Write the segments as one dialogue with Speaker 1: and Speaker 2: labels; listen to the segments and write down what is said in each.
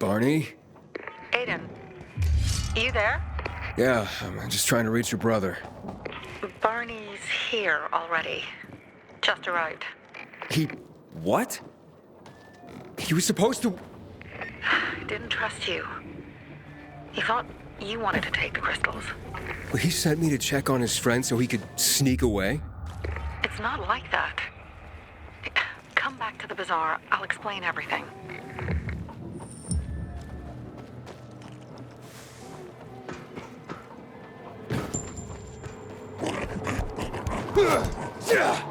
Speaker 1: Barney?
Speaker 2: Aiden, you there?
Speaker 1: Yeah, I'm just trying to reach your brother.
Speaker 2: Barney's here already. Just arrived.
Speaker 1: He... what? He was supposed to...
Speaker 2: He didn't trust you. He thought you wanted to take the crystals.
Speaker 1: He sent me to check on his friend so he could sneak away?
Speaker 2: It's not like that. Come back to the bazaar. I'll explain everything.
Speaker 1: Yeah.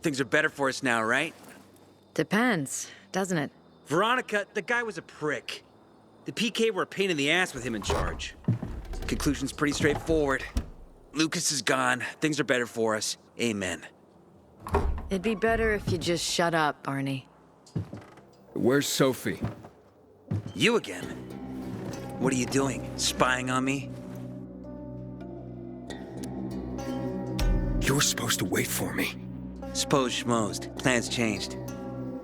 Speaker 3: Things are better for us now, right?
Speaker 4: Depends, doesn't it?
Speaker 3: Veronica, the guy was a prick. The PK were a pain in the ass with him in charge. Conclusion's pretty straightforward. Lucas is gone. Things are better for us. Amen.
Speaker 4: It'd be better if you just shut up, Barney.
Speaker 1: Where's Sophie?
Speaker 3: You again? What are you doing? Spying on me?
Speaker 1: You were supposed to wait for me.
Speaker 3: Suppose schmozed. Plans changed.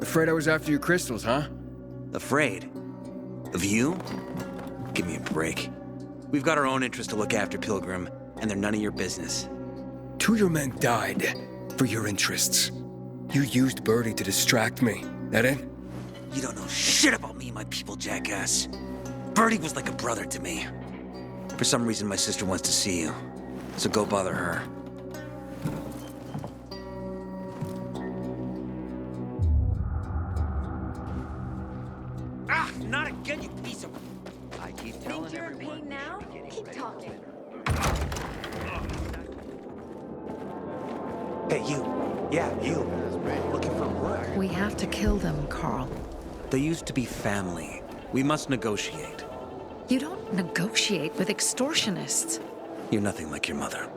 Speaker 1: Afraid I was after your crystals, huh?
Speaker 3: Afraid? Of you? Give me a break. We've got our own interests to look after, Pilgrim, and they're none of your business.
Speaker 1: 2 of your men died for your interests. You used Birdie to distract me. That it?
Speaker 3: You don't know shit about me and my people, jackass. Birdie was like a brother to me. For some reason, my sister wants to see you. So go bother her. Ah, not again, you piece of... I keep telling
Speaker 4: Think you're in
Speaker 3: everyone.
Speaker 4: pain now? Keep talking.
Speaker 5: Hey, you. Yeah, you. Looking for work.
Speaker 4: We have to kill them, Carl.
Speaker 3: They used to be family. We must negotiate.
Speaker 4: You don't negotiate with extortionists.
Speaker 3: You're nothing like your mother.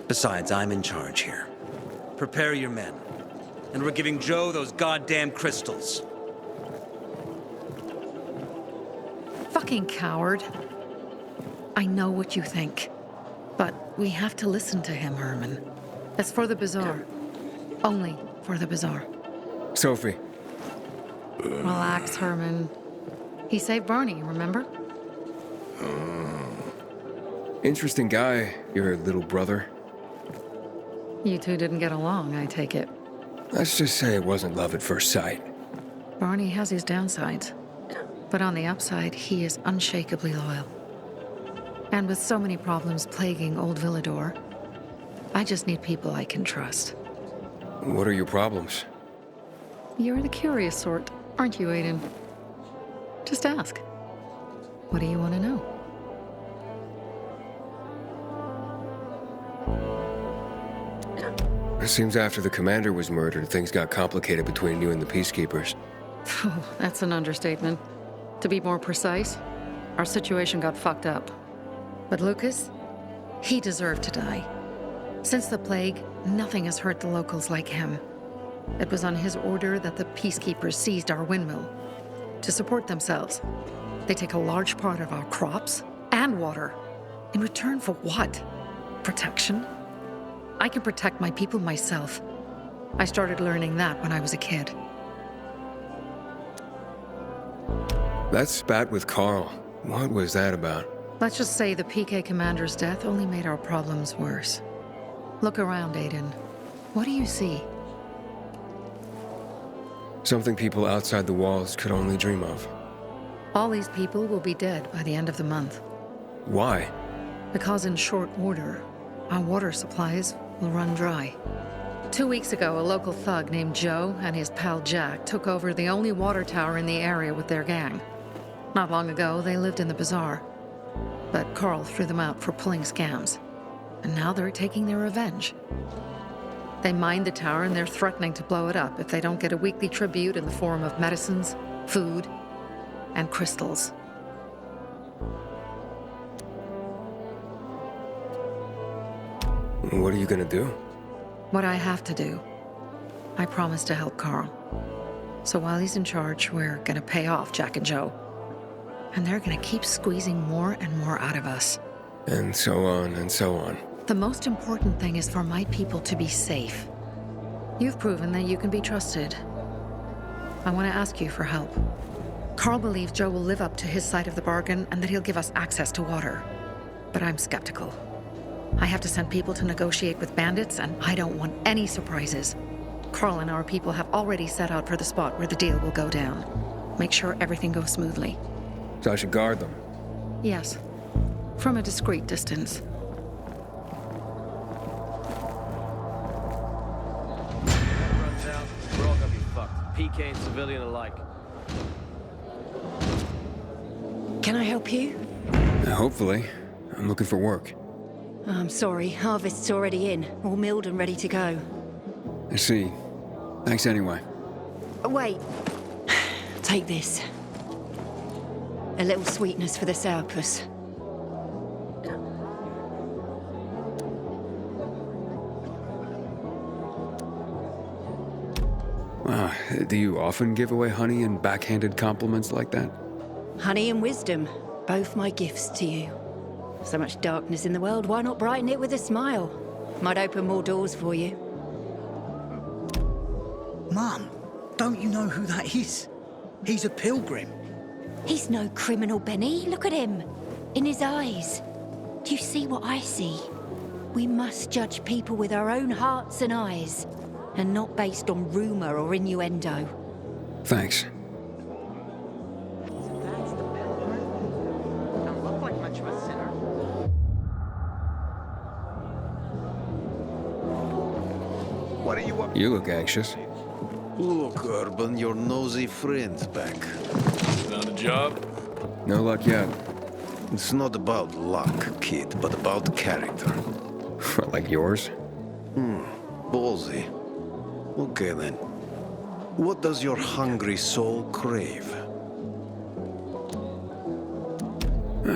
Speaker 3: Besides, I'm in charge here. Prepare your men. And we're giving Joe those goddamn crystals.
Speaker 4: Fucking coward. I know what you think. But we have to listen to him, Herman. It's for the bazaar. Only for the bazaar.
Speaker 1: Sophie.
Speaker 4: Relax, Herman. He saved Barney, remember?
Speaker 1: Interesting guy, your little brother.
Speaker 4: You two didn't get along, I take it.
Speaker 1: Let's just say it wasn't love at first sight.
Speaker 4: Barney has his downsides. But on the upside, he is unshakably loyal. And with so many problems plaguing Old Villador, I just need people I can trust.
Speaker 1: What are your problems?
Speaker 4: You're the curious sort, aren't you, Aiden? Just ask. What do you want to know?
Speaker 1: It seems after the commander was murdered, things got complicated between you and the Peacekeepers.
Speaker 4: Oh, that's an understatement. To be more precise, our situation got fucked up. But Lucas, he deserved to die. Since the plague, nothing has hurt the locals like him. It was on his order that the Peacekeepers seized our windmill. To support themselves, they take a large part of our crops and water. In return for what? Protection? I can protect my people myself. I started learning that when I was a kid.
Speaker 1: That spat with Carl. What was that about?
Speaker 4: Let's just say the PK commander's death only made our problems worse. Look around, Aiden. What do you see?
Speaker 1: Something people outside the walls could only dream of.
Speaker 4: All these people will be dead by the end of the month.
Speaker 1: Why?
Speaker 4: Because in short order, our water supplies will run dry. 2 weeks ago, a local thug named Joe and his pal Jack took over the only water tower in the area with their gang. Not long ago, they lived in the bazaar. But Carl threw them out for pulling scams. And now they're taking their revenge. They mined the tower and they're threatening to blow it up if they don't get a weekly tribute in the form of medicines, food, and crystals.
Speaker 1: What are you gonna do?
Speaker 4: What I have to do. I promised to help Carl. So while he's in charge, we're gonna pay off Jack and Joe. And they're gonna keep squeezing more and more out of us.
Speaker 1: And so on and so on.
Speaker 4: The most important thing is for my people to be safe. You've proven that you can be trusted. I want to ask you for help. Carl believes Joe will live up to his side of the bargain and that he'll give us access to water. But I'm skeptical. I have to send people to negotiate with bandits, and I don't want any surprises. Carl and our people have already set out for the spot where the deal will go down. Make sure everything goes smoothly.
Speaker 1: So I should guard them.
Speaker 4: Yes. From a discreet distance.
Speaker 6: Runs out, we're all gonna be fucked. PK and civilian alike.
Speaker 7: Can I help you?
Speaker 1: Hopefully. I'm looking for work.
Speaker 7: I'm sorry, harvest's already in, all milled and ready to go.
Speaker 1: I see. Thanks anyway.
Speaker 7: Wait. Take this. A little sweetness for the sourpuss.
Speaker 1: Wow, do you often give away honey and backhanded compliments like that?
Speaker 7: Honey and wisdom, both my gifts to you. So much darkness in the world, why not brighten it with a smile? Might open more doors for you.
Speaker 8: Mum, don't you know who that is? He's a pilgrim.
Speaker 7: He's no criminal, Benny. Look at him. In his eyes. Do you see what I see? We must judge people with our own hearts and eyes, and not based on rumor or innuendo.
Speaker 1: Thanks.
Speaker 3: That's the pillar. Don't look like much of a sinner.
Speaker 5: What are you up?
Speaker 1: You look anxious.
Speaker 9: Look, Urban, your nosy friend's back.
Speaker 10: Found a job?
Speaker 1: No luck yet.
Speaker 9: It's not about luck, kid, but about character.
Speaker 1: Like yours?
Speaker 9: Ballsy. Okay, then. What does your hungry soul crave?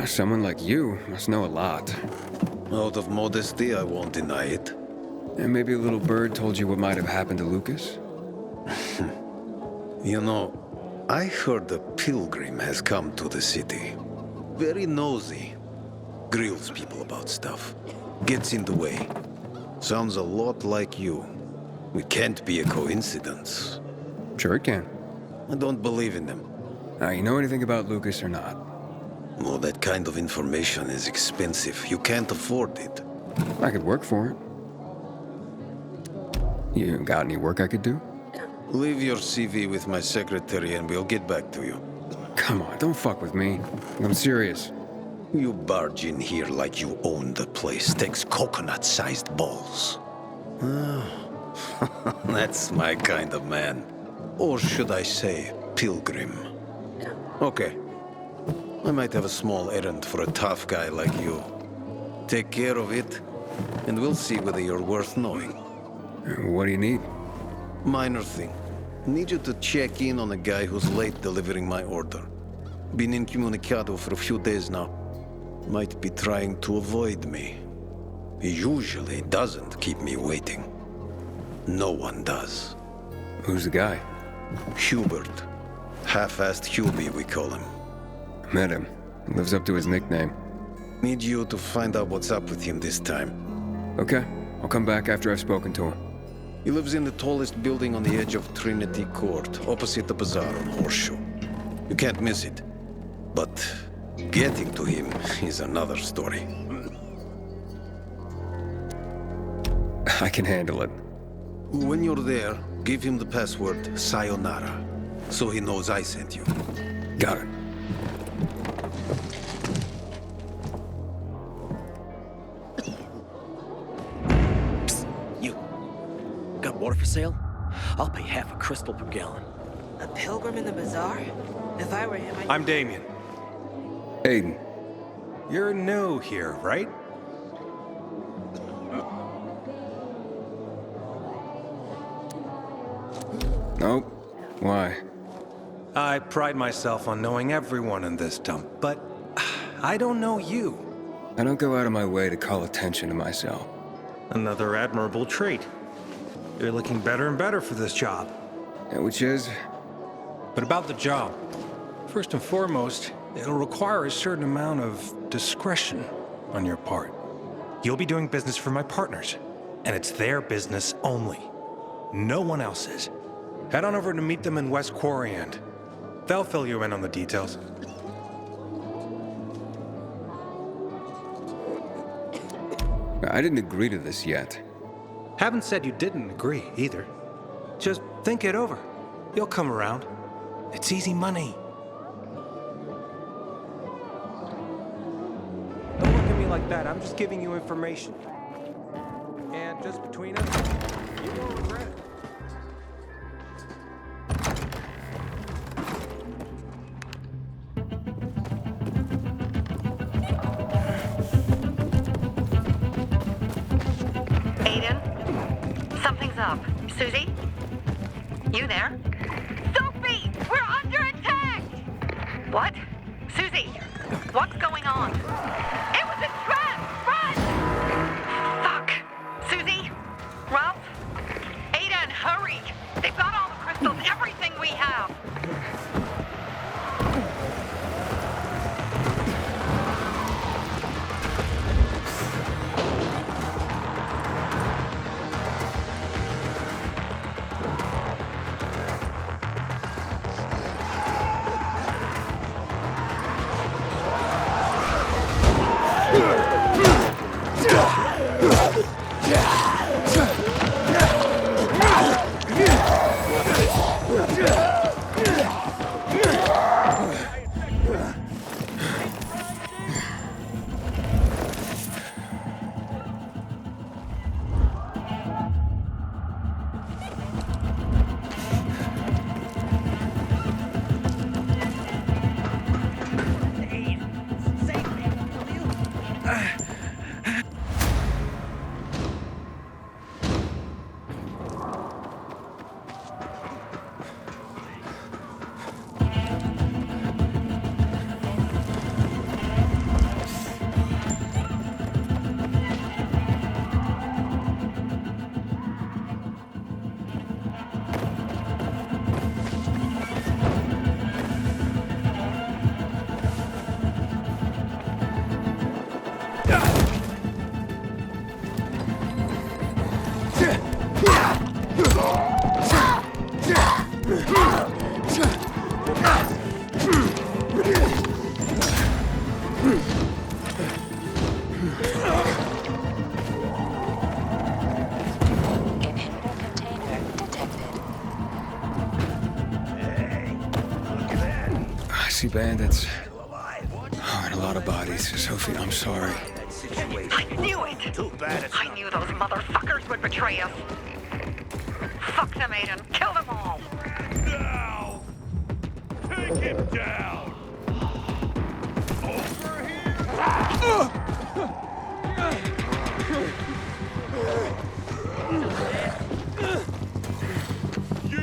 Speaker 1: Someone like you must know a lot.
Speaker 9: Out of modesty, I won't deny it.
Speaker 1: And maybe a little bird told you what might have happened to Lucas?
Speaker 9: You know, I heard a pilgrim has come to the city. Very nosy. Grills people about stuff. Gets in the way. Sounds a lot like you. It can't be a coincidence.
Speaker 1: Sure it can.
Speaker 9: I don't believe in them.
Speaker 1: Now, you know anything about Lucas or not?
Speaker 9: Well, that kind of information is expensive. You can't afford it.
Speaker 1: I could work for it. You got any work I could do?
Speaker 9: Leave your CV with my secretary and we'll get back to you.
Speaker 1: Come on, don't fuck with me. I'm serious.
Speaker 9: You barge in here like you own the place. Takes coconut-sized balls. That's my kind of man. Or should I say, pilgrim. Okay. I might have a small errand for a tough guy like you. Take care of it, and we'll see whether you're worth knowing.
Speaker 1: What do you need?
Speaker 9: Minor thing. Need you to check in on a guy who's late delivering my order. Been incommunicado for a few days now. Might be trying to avoid me. He usually doesn't keep me waiting. No one does.
Speaker 1: Who's the guy?
Speaker 9: Hubert. Half-assed Hubie, we call him.
Speaker 1: Met him. Lives up to his nickname.
Speaker 9: Need you to find out what's up with him this time.
Speaker 1: Okay. I'll come back after I've spoken to him.
Speaker 9: He lives in the tallest building on the edge of Trinity Court, opposite the bazaar on Horseshoe. You can't miss it. But getting to him is another story.
Speaker 1: I can handle it.
Speaker 9: When you're there, give him the password Sayonara, so he knows I sent you.
Speaker 1: Got it.
Speaker 6: You. Got water for sale? I'll pay half a crystal per gallon.
Speaker 11: A pilgrim in the bazaar? If I were him,
Speaker 5: I'm Damien.
Speaker 1: Aiden.
Speaker 5: You're new here, right?
Speaker 1: Nope. Why?
Speaker 5: I pride myself on knowing everyone in this dump, but I don't know you.
Speaker 1: I don't go out of my way to call attention to myself.
Speaker 5: Another admirable trait. You're looking better and better for this job.
Speaker 1: Which is?
Speaker 5: But about the job. First and foremost, it'll require a certain amount of discretion on your part. You'll be doing business for my partners, and it's their business only. No one else's. Head on over to meet them in West Quarry End. They'll fill you in on the details.
Speaker 1: I didn't agree to this yet.
Speaker 5: Haven't said you didn't agree, either. Just think it over. You'll come around. It's easy money. Don't look at me like that. I'm just giving you information. And just between us, you won't regret it.
Speaker 2: Aiden? Something's up. Susie? You there? Sophie! We're under attack! What? Susie, what's going on? It was a trap! Run! Fuck! Susie? Ralph? Aiden, hurry! They've got all the crystals, everything we have!
Speaker 1: I see bandits. Oh, and a lot of bodies. Sophie, I'm sorry.
Speaker 2: I knew it!
Speaker 10: Too bad
Speaker 2: I knew those motherfuckers would betray us. Fuck them, Aiden. Kill them all.
Speaker 10: Now! Take him down! Over here! You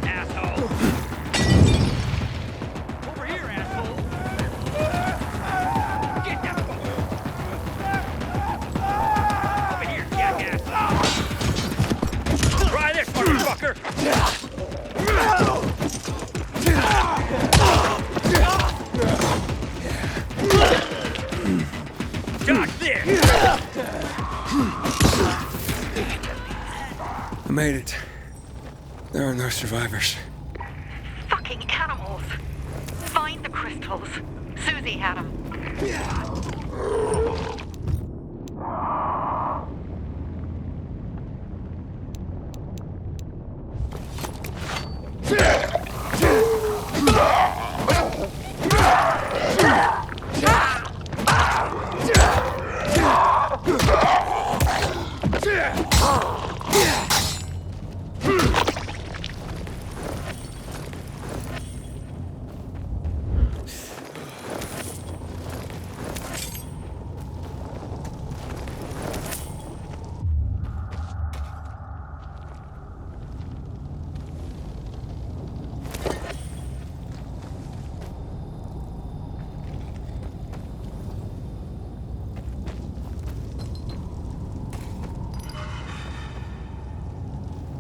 Speaker 10: asshole! Over here, asshole! Get down! Over here, jackass! Try this, motherfucker! Dodge this!
Speaker 1: I made it. There are no survivors.
Speaker 2: Fucking animals. Find the crystals. Susie had them.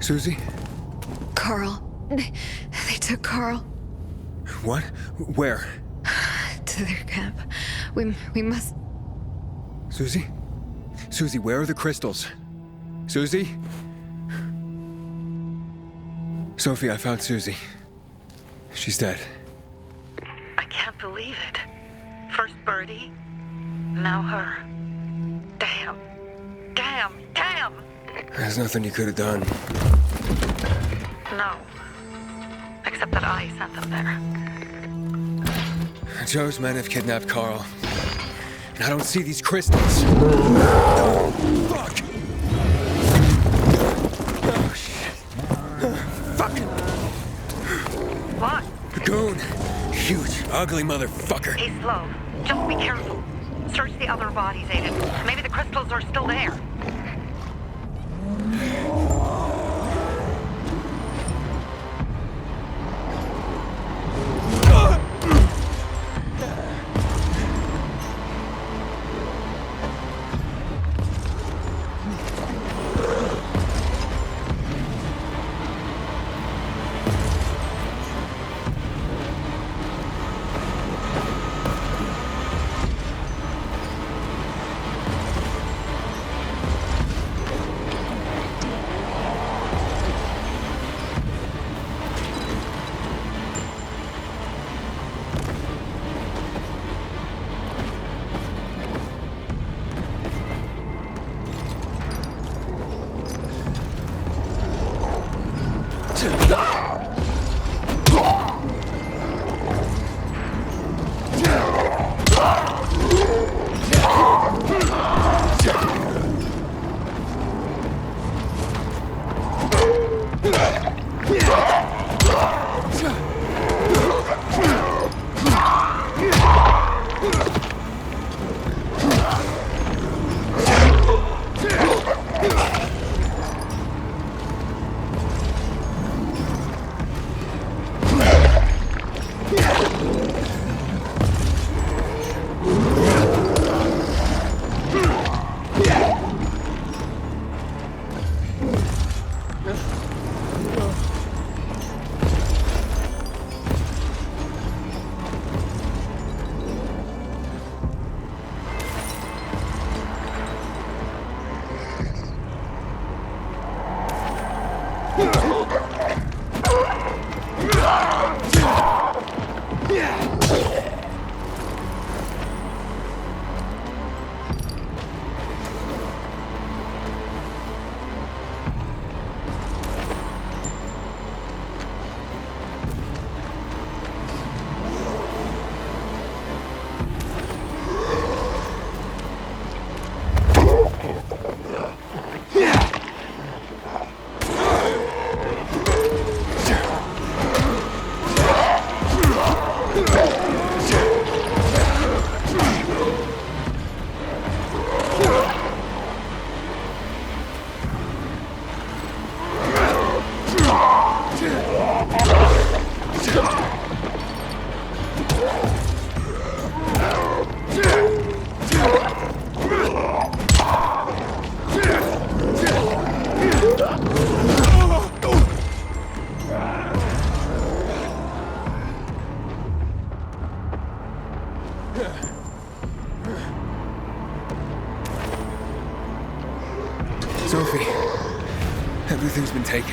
Speaker 1: Susie?
Speaker 12: Carl. They took Carl
Speaker 1: What? Where?
Speaker 12: to their camp. We must...
Speaker 1: Susie? Susie, where are the crystals? Susie? Sophie, I found Susie. She's dead.
Speaker 2: I can't believe it. First Birdie, now her. Damn. Damn. Damn!
Speaker 1: There's nothing you could have done.
Speaker 2: No. Except that I sent them there.
Speaker 1: Joe's men have kidnapped Carl. And I don't see these crystals. Fuck! Oh, shit. Fuck!
Speaker 2: What?
Speaker 1: The goon. Huge, ugly motherfucker.
Speaker 2: He's slow. Just be careful. Search the other bodies, Aiden. Maybe the crystals are still there.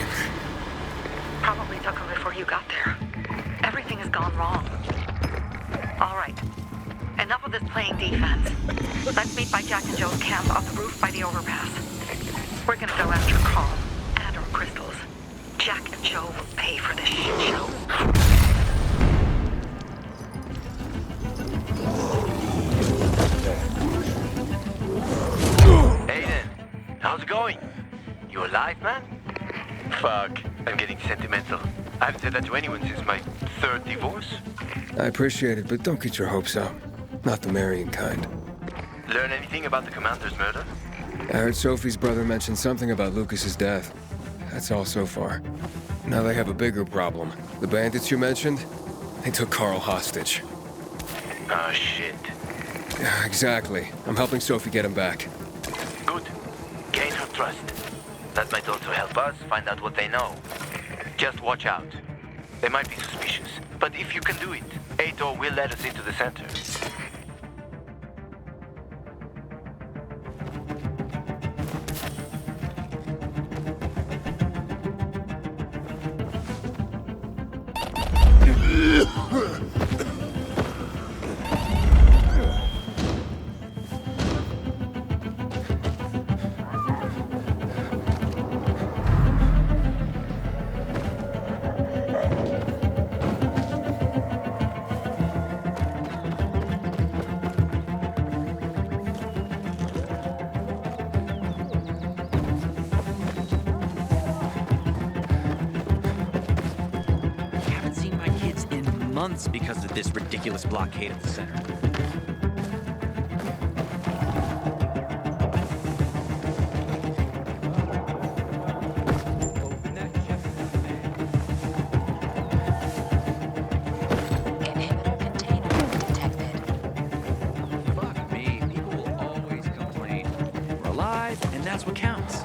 Speaker 1: second.
Speaker 2: Probably took him before you got there. Everything has gone wrong. All right. Enough of this playing defense. Let's meet by Jack and Joe's camp on the roof by the overpass. We're gonna go after Carl and our crystals. Jack and Joe will pay for this shit show.
Speaker 13: Aiden, how's it going? You alive, man? Fuck, I'm getting sentimental. I haven't said that to anyone since my third divorce.
Speaker 1: I appreciate it, but don't get your hopes up. Not the marrying kind.
Speaker 13: Learn anything about the commander's murder?
Speaker 1: I heard Sophie's brother mention something about Lucas's death. That's all so far. Now they have a bigger problem. The bandits you mentioned, they took Carl hostage.
Speaker 13: Ah, shit.
Speaker 1: Yeah, exactly. I'm helping Sophie get him back.
Speaker 13: Good. Gain her trust. That might also help us find out what they know. Just watch out. They might be suspicious, but if you can do it, Aitor will let us into the center.
Speaker 6: Because of this ridiculous blockade of the center.
Speaker 2: Inhibitor container detected.
Speaker 6: Fuck me, people will always complain. We're alive, and that's what counts.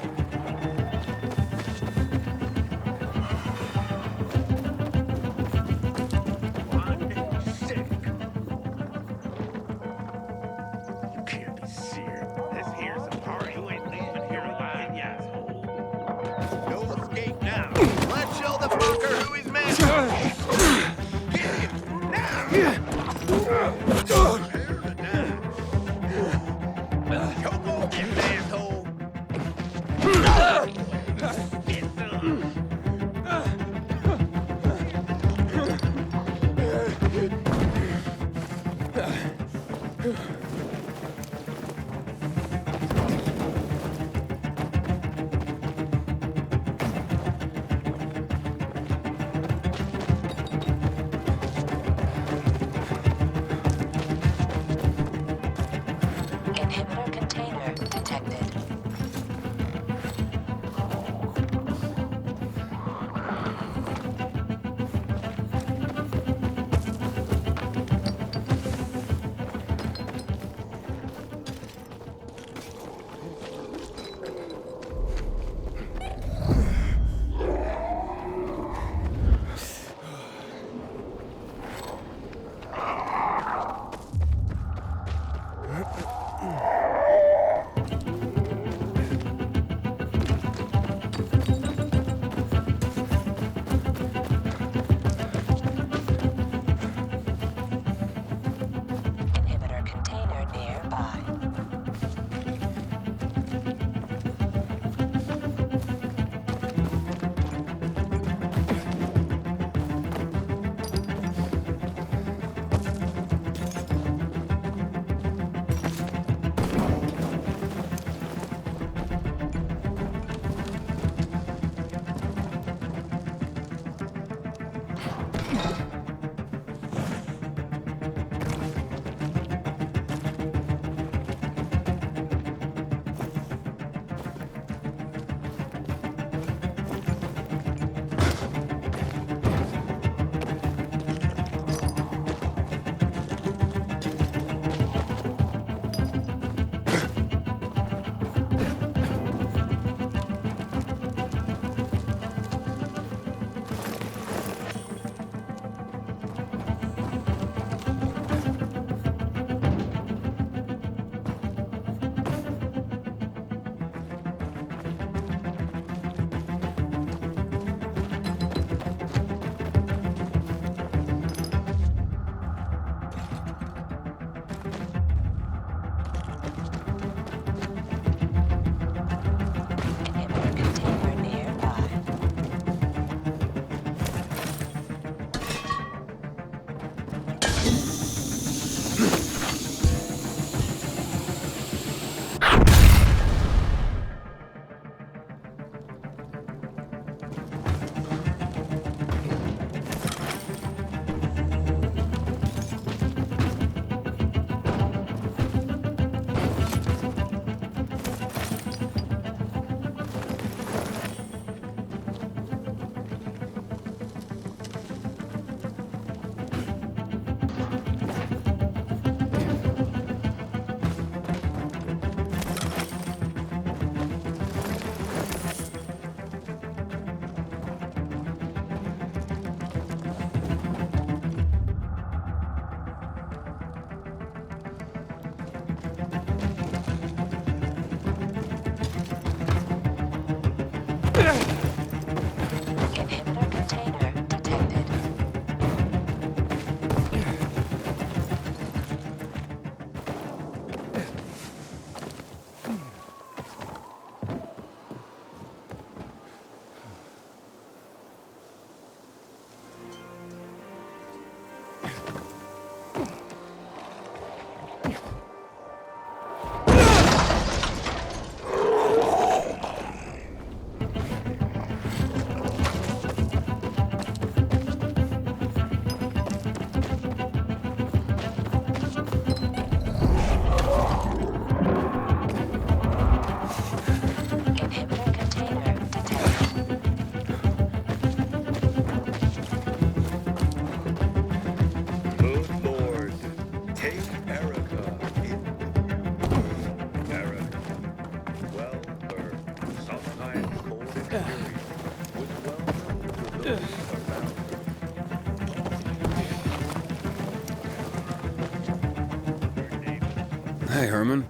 Speaker 1: Hey, Herman.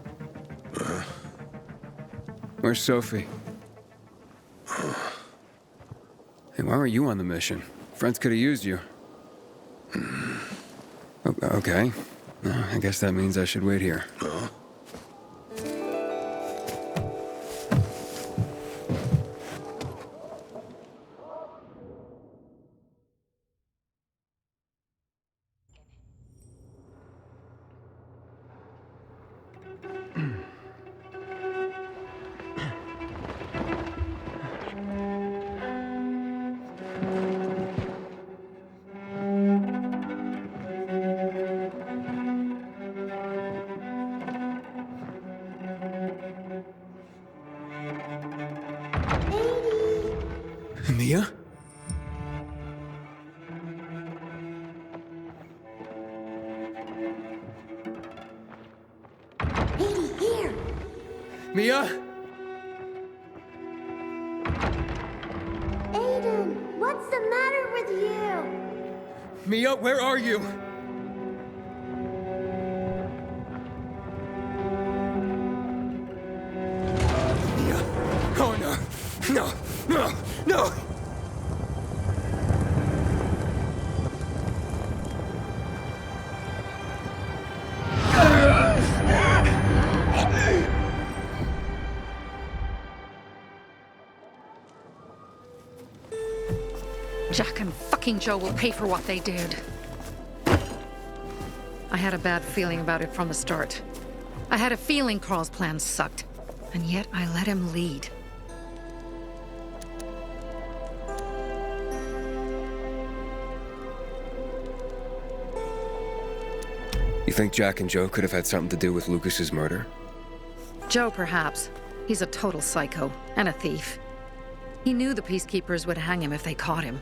Speaker 1: Where's Sophie? Hey, why weren't you on the mission? Friends could have used you. Okay. I guess that means I should wait here. Mia?
Speaker 14: Edie, here!
Speaker 1: Mia?
Speaker 14: Aiden, what's the matter with you?
Speaker 1: Mia, where are you? Mia. Oh, no. No. No. No.
Speaker 4: Jack and fucking Joe will pay for what they did. I had a bad feeling about it from the start. I had a feeling Carl's plan sucked, and yet I let him lead.
Speaker 1: You think Jack and Joe could have had something to do with Lucas's murder?
Speaker 4: Joe, perhaps. He's a total psycho and a thief. He knew the Peacekeepers would hang him if they caught him.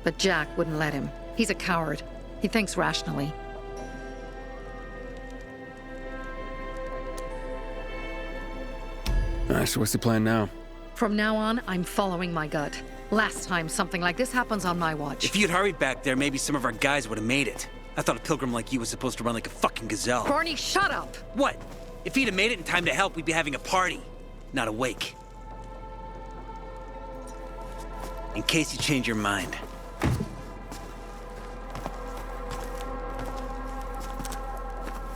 Speaker 4: But Jack wouldn't let him. He's a coward. He thinks rationally.
Speaker 1: Alright, so what's the plan now?
Speaker 4: From now on, I'm following my gut. Last time something like this happens on my watch.
Speaker 3: If you'd hurried back there, maybe some of our guys would have made it. I thought a pilgrim like you was supposed to run like a fucking gazelle.
Speaker 4: Barney, shut up!
Speaker 3: What? If he'd have made it in time to help, we'd be having a party, not a wake. In case you change your mind.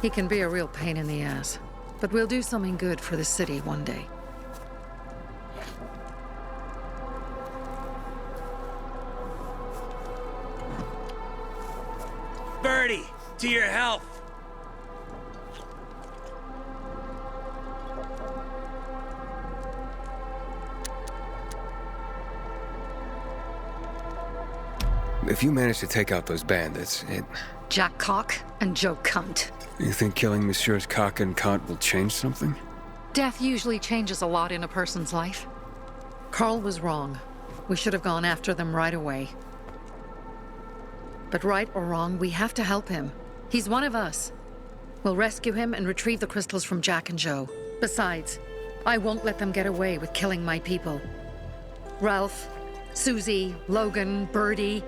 Speaker 4: He can be a real pain in the ass. But we'll do something good for the city one day.
Speaker 3: Birdie, to your health!
Speaker 1: If you manage to take out those bandits,
Speaker 4: Jack Cock and Joe Cunt.
Speaker 1: You think killing Messieurs Cock and Cunt will change something?
Speaker 4: Death usually changes a lot in a person's life. Carl was wrong. We should have gone after them right away. But right or wrong, we have to help him. He's one of us. We'll rescue him and retrieve the crystals from Jack and Joe. Besides, I won't let them get away with killing my people. Ralph, Susie, Logan, Birdie,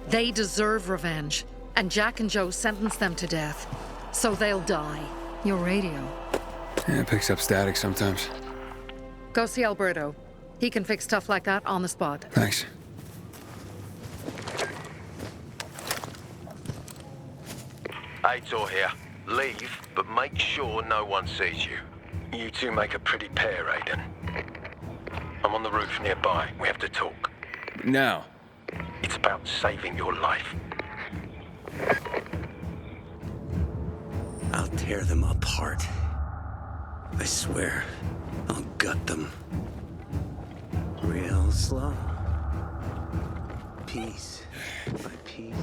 Speaker 4: they deserve revenge. And Jack and Joe sentenced them to death. So they'll die. Your radio.
Speaker 1: Yeah, it picks up static sometimes.
Speaker 4: Go see Alberto. He can fix stuff like that on the spot.
Speaker 1: Thanks.
Speaker 15: Aitor here. Leave, but make sure no one sees you. You two make a pretty pair, Aiden. I'm on the roof nearby. We have to talk.
Speaker 1: Now.
Speaker 15: It's about saving your life.
Speaker 3: I'll tear them apart. I swear, I'll gut them. Real slow. Piece by piece.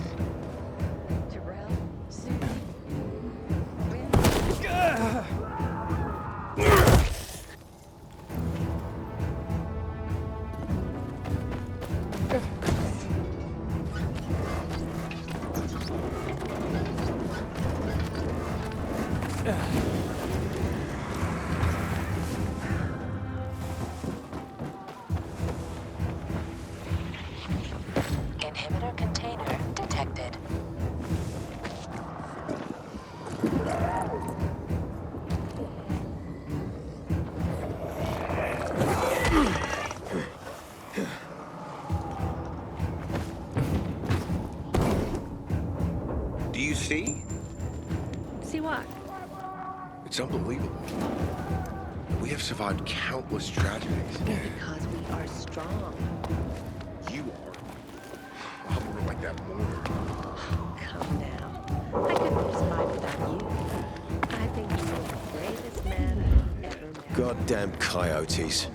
Speaker 16: see?
Speaker 12: See what?
Speaker 16: It's unbelievable. We have survived countless tragedies.
Speaker 11: Because we are strong.
Speaker 16: You are. I'll never like that more.
Speaker 11: Calm down. I couldn't have survived without you. I think you're the bravest man I've ever met.
Speaker 17: Goddamn coyotes.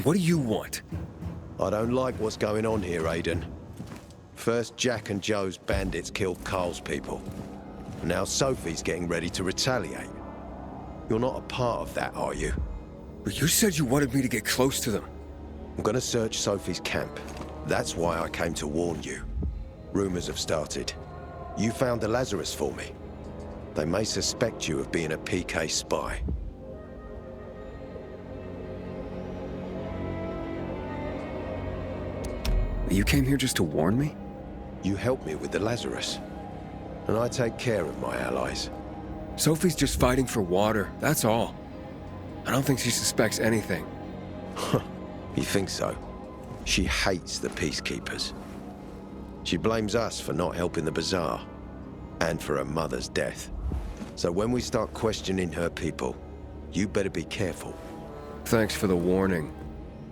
Speaker 1: What do you want?
Speaker 17: I don't like what's going on here, Aiden. First, Jack and Joe's bandits killed Carl's people. Now Sophie's getting ready to retaliate. You're not a part of that, are you?
Speaker 1: But you said you wanted me to get close to them.
Speaker 17: I'm gonna search Sophie's camp. That's why I came to warn you. Rumors have started. You found the Lazarus for me. They may suspect you of being a PK spy.
Speaker 1: You came here just to warn me?
Speaker 17: You helped me with the Lazarus. And I take care of my allies.
Speaker 1: Sophie's just fighting for water, that's all. I don't think she suspects anything.
Speaker 17: You think so? She hates the Peacekeepers. She blames us for not helping the Bazaar, and for her mother's death. So when we start questioning her people, you better be careful.
Speaker 1: Thanks for the warning.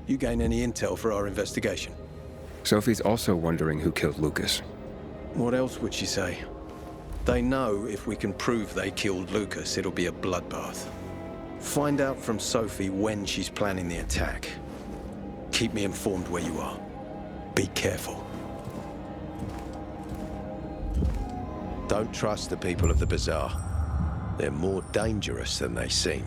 Speaker 17: You gain any intel for our investigation?
Speaker 1: Sophie's also wondering who killed Lucas.
Speaker 17: What else would she say? They know if we can prove they killed Lucas, it'll be a bloodbath. Find out from Sophie when she's planning the attack. Keep me informed where you are. Be careful. Don't trust the people of the Bazaar. They're more dangerous than they seem.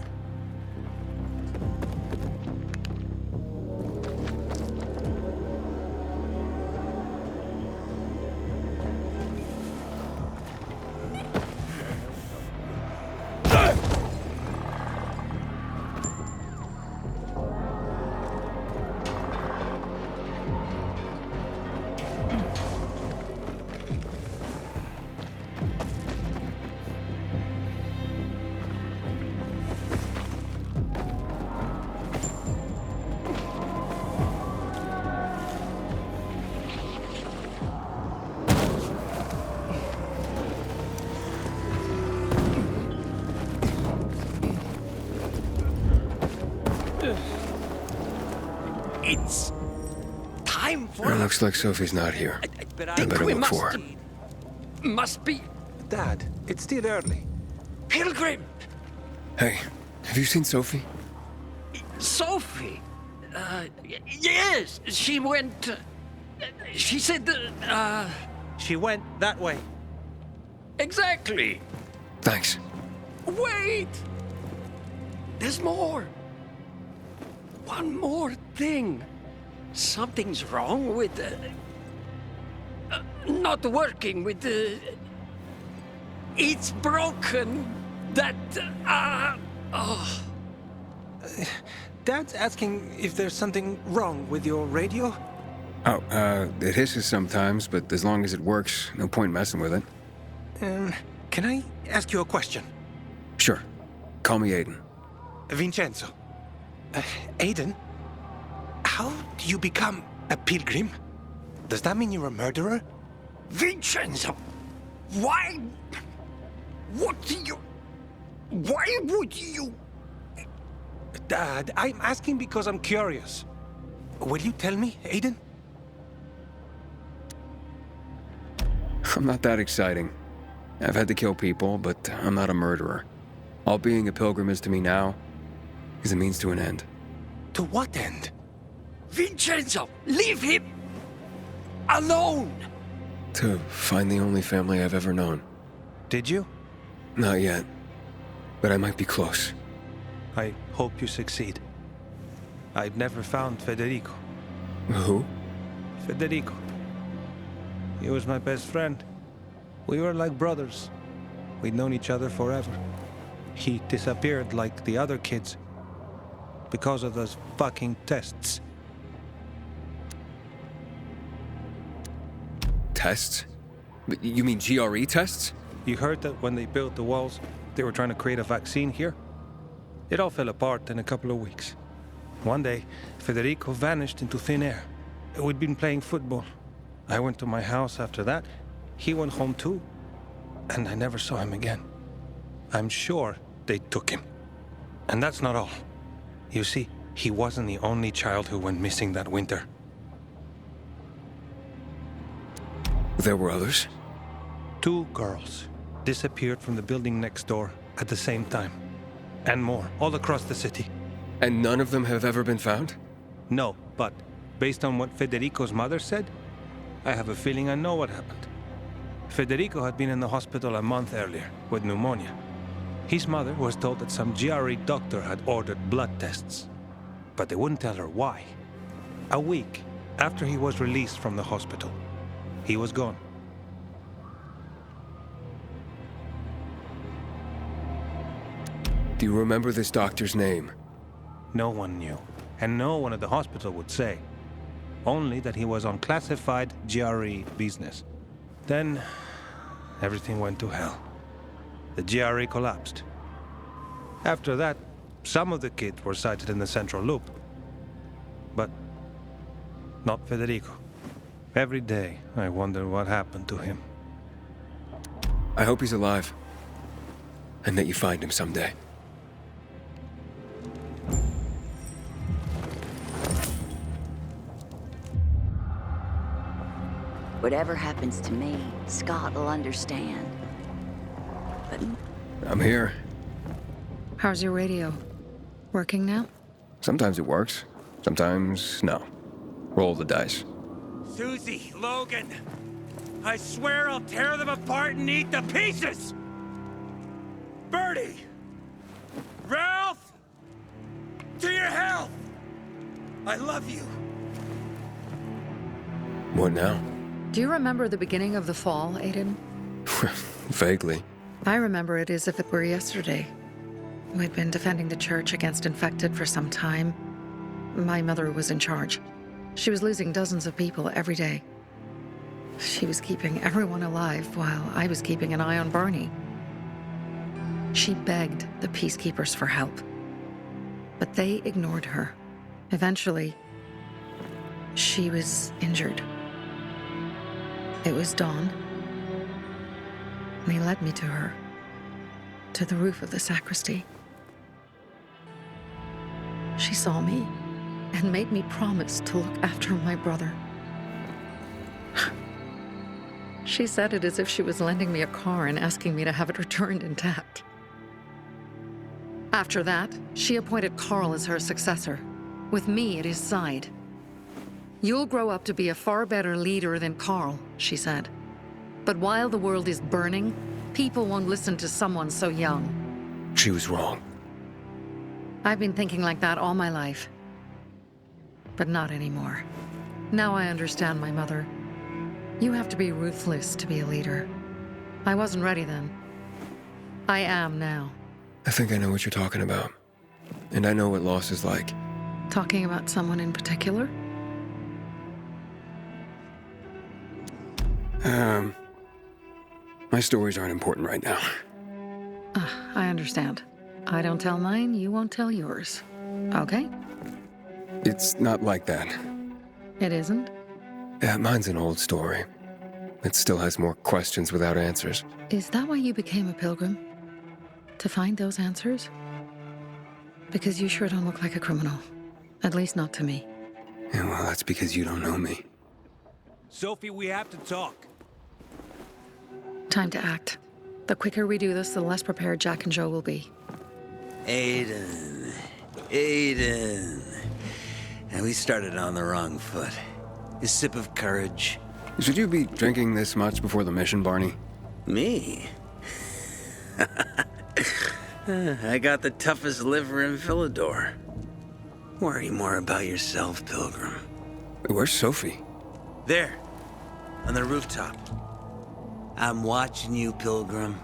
Speaker 10: It's time for.
Speaker 1: It looks like Sophie's not here. I better look for her.
Speaker 10: Must be.
Speaker 5: Dad, it's still early.
Speaker 10: Pilgrim!
Speaker 1: Hey, have you seen Sophie?
Speaker 10: Sophie? Yes, she went. She said that.
Speaker 5: She went that way.
Speaker 10: Exactly.
Speaker 1: Thanks.
Speaker 10: Wait! There's more. One more thing. Something's wrong with not working with the. It's broken. That. Oh.
Speaker 5: Dad's asking if there's something wrong with your radio?
Speaker 1: Oh, it hisses sometimes, but as long as it works, no point messing with it.
Speaker 5: Can I ask you a question?
Speaker 1: Sure. Call me Aiden.
Speaker 5: Vincenzo. Aiden? How do you become a pilgrim? Does that mean you're a murderer?
Speaker 10: Vincenzo! Why? What do you. Why would you.
Speaker 5: Dad, I'm asking because I'm curious. Will you tell me, Aiden?
Speaker 1: I'm not that exciting. I've had to kill people, but I'm not a murderer. All being a pilgrim is to me now is a means to an end.
Speaker 5: To what end?
Speaker 10: Vincenzo, leave him alone!
Speaker 1: To find the only family I've ever known.
Speaker 5: Did you?
Speaker 1: Not yet, but I might be close.
Speaker 5: I hope you succeed. I've never found Federico.
Speaker 1: Who?
Speaker 5: Federico. He was my best friend. We were like brothers. We'd known each other forever. He disappeared like the other kids because of those fucking tests.
Speaker 1: Tests? You mean GRE tests?
Speaker 5: You heard that when they built the walls, they were trying to create a vaccine here? It all fell apart in a couple of weeks. One day, Federico vanished into thin air. We'd been playing football. I went to my house after that. He went home too. and I never saw him again. I'm sure they took him. And that's not all. You see, he wasn't the only child who went missing that winter.
Speaker 1: There were others?
Speaker 5: 2 girls disappeared from the building next door at the same time. And more, all across the city.
Speaker 1: And none of them have ever been found?
Speaker 5: No, but based on what Federico's mother said, I have a feeling I know what happened. Federico had been in the hospital a month earlier with pneumonia. His mother was told that some GRE doctor had ordered blood tests, but they wouldn't tell her why. A week after he was released from the hospital, he was gone.
Speaker 1: Do you remember this doctor's name?
Speaker 5: No one knew, and no one at the hospital would say. Only that he was on classified GRE business. Then, everything went to hell. The GRE collapsed. After that, some of the kids were sighted in the central loop. But not Federico. Every day, I wonder what happened to him.
Speaker 1: I hope he's alive. And that you find him someday.
Speaker 18: Whatever happens to me, Scott will understand. But
Speaker 1: I'm here.
Speaker 4: How's your radio? Working now?
Speaker 1: Sometimes it works. Sometimes, no. Roll the dice.
Speaker 3: Susie, Logan, I swear I'll tear them apart and eat the pieces! Bertie! Ralph! To your health! I love you!
Speaker 1: What now?
Speaker 4: Do you remember the beginning of the fall, Aiden?
Speaker 1: Vaguely.
Speaker 4: I remember it as if it were yesterday. We'd been defending the church against infected for some time. My mother was in charge. She was losing dozens of people every day. She was keeping everyone alive while I was keeping an eye on Barney. She begged the peacekeepers for help, but they ignored her. Eventually, she was injured. It was dawn, and he led me to her, to the roof of the sacristy. She saw me and made me promise to look after my brother. She said it as if she was lending me a car and asking me to have it returned intact. After that, she appointed Carl as her successor, with me at his side. You'll grow up to be a far better leader than Carl, she said. But while the world is burning, people won't listen to someone so young.
Speaker 1: She was wrong.
Speaker 4: I've been thinking like that all my life. But not anymore. Now I understand my mother. You have to be ruthless to be a leader. I wasn't ready then. I am now.
Speaker 1: I think I know what you're talking about. And I know what loss is like.
Speaker 4: Talking about someone in particular?
Speaker 1: My stories aren't important right now.
Speaker 4: I understand. I don't tell mine, you won't tell yours. Okay?
Speaker 1: It's not like that.
Speaker 4: It isn't?
Speaker 1: Yeah, mine's an old story. It still has more questions without answers.
Speaker 4: Is that why you became a pilgrim? To find those answers? Because you sure don't look like a criminal. At least not to me.
Speaker 1: Yeah, well, that's because you don't know me.
Speaker 3: Sophie, we have to talk.
Speaker 4: Time to act. The quicker we do this, the less prepared Jack and Joe will be.
Speaker 3: Aiden. And we started on the wrong foot. A sip of courage.
Speaker 1: Should you be drinking this much before the mission, Barney?
Speaker 3: Me? I got the toughest liver in Philidor. Worry more about yourself, Pilgrim.
Speaker 1: Where's Sophie?
Speaker 3: There, on the rooftop. I'm watching you, Pilgrim.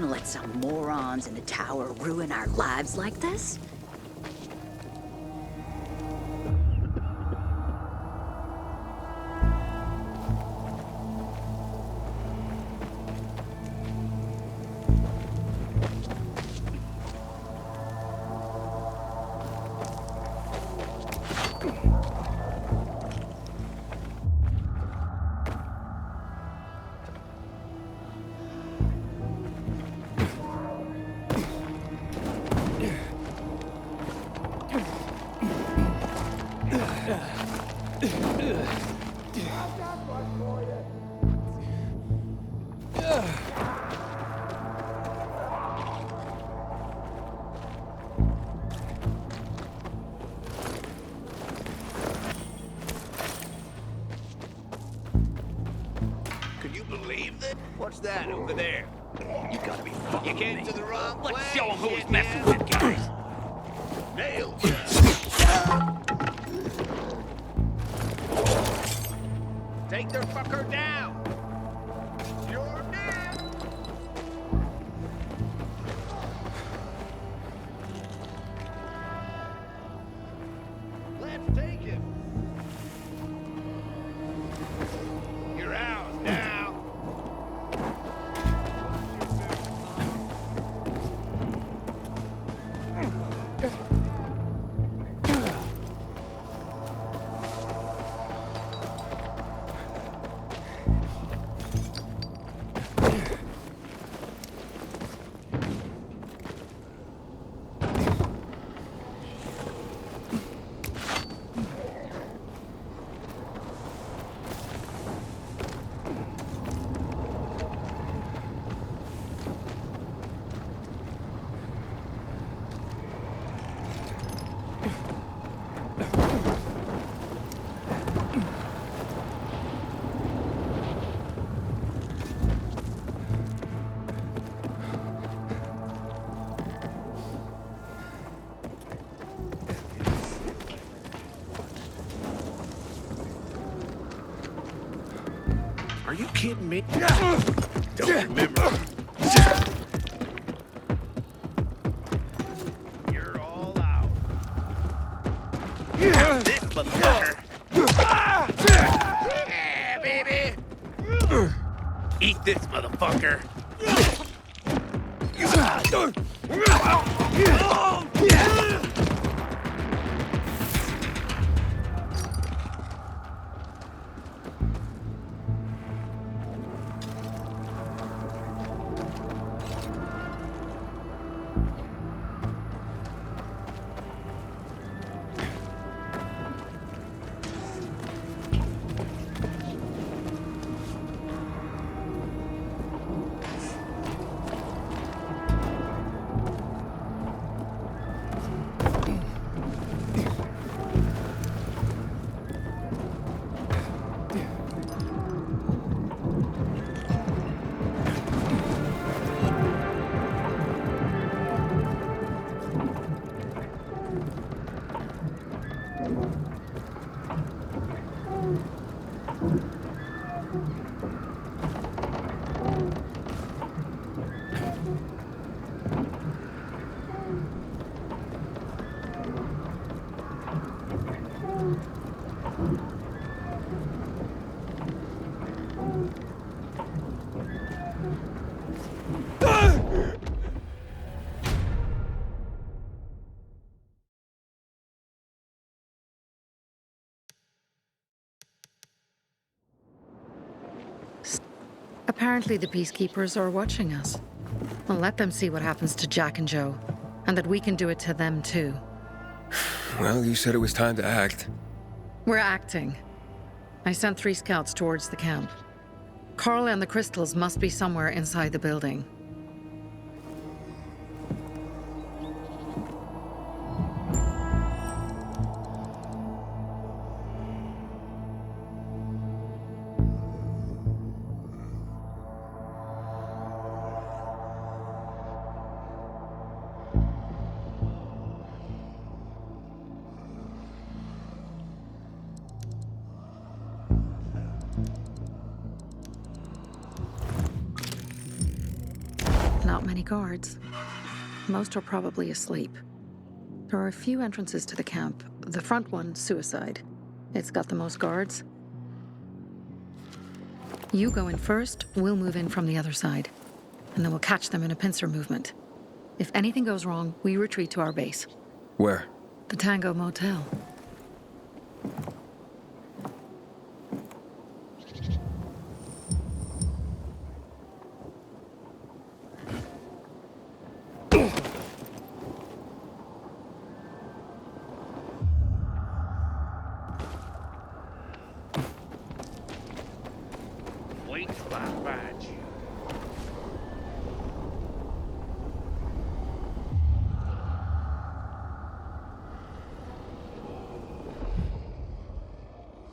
Speaker 18: gonna let some morons in the tower ruin our lives like this?
Speaker 10: Can you believe that? What's that over there? You gotta be fucking You came to the wrong place. Let's show him who he's messing with, guys. Nailed ya. Take their fucker down. You're dead. Let's take him. You're out now. Are you kidding me? Don't remember. You're all out. This motherfucker. Yeah, baby. Eat this motherfucker.
Speaker 4: Apparently the Peacekeepers are watching us. Well, let them see what happens to Jack and Joe, and that we can do it to them too.
Speaker 1: Well, you said it was time to act.
Speaker 4: We're acting. I sent 3 scouts towards the camp. Carl and the crystals must be somewhere inside the building. without many guards. Most are probably asleep. There are a few entrances to the camp. The front one, suicide. It's got the most guards. You go in first, we'll move in from the other side. And then we'll catch them in a pincer movement. If anything goes wrong, we retreat to our base.
Speaker 1: Where?
Speaker 4: The Tango Motel.
Speaker 10: Wait till I find